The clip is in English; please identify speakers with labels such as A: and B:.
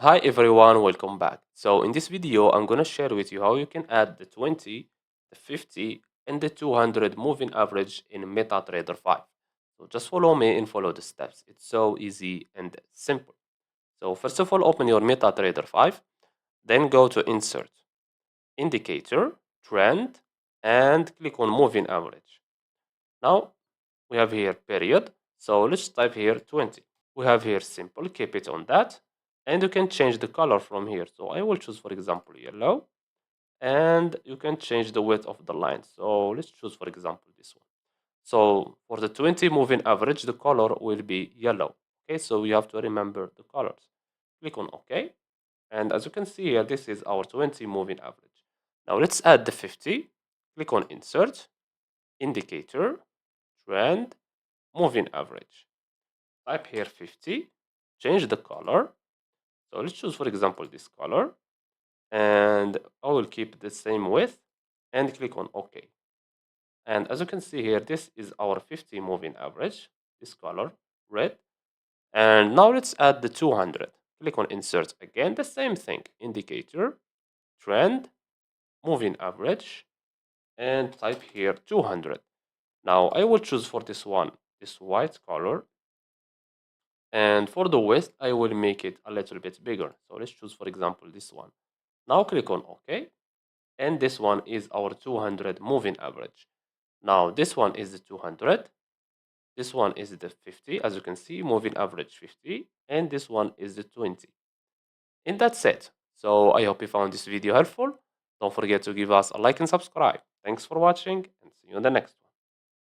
A: Hi everyone, welcome back. So in this video, I'm gonna share with you how you can add the 20, the 50, and the 200 moving average in MetaTrader 5. So just follow me and follow the steps. It's so easy and simple. So first of all, open your MetaTrader 5, then go to Insert, Indicator, Trend, and click on Moving Average. Now we have here period. So let's type here 20. We have here simple, keep it on that, and you can change the color from here. So I will choose, for example, yellow, and you can change the width of the line. So let's choose, for example, this one. So for the 20 moving average, the color will be yellow. Okay, so you have to remember the colors. Click on OK, and as you can see here, this is our 20 moving average. Now let's add the 50. Click on Insert, Indicator, Trend, Moving Average. Type here 50, change the color. So let's choose, for example, this color, and I will keep the same width and click on OK. And as you can see here, this is our 50 moving average, this color, red. And now let's add the 200. Click on Insert again, the same thing, Indicator, Trend, Moving Average, and type here 200. Now I will choose for this one, this white color, and for the width, I will make it a little bit bigger. So let's choose, for example, this one. Now click on OK. And this one is our 200 moving average. Now this one is the 200. This one is the 50. As you can see, moving average 50. And this one is the 20. And that's it. So I hope you found this video helpful. Don't forget to give us a like and subscribe. Thanks for watching and see you in the next one.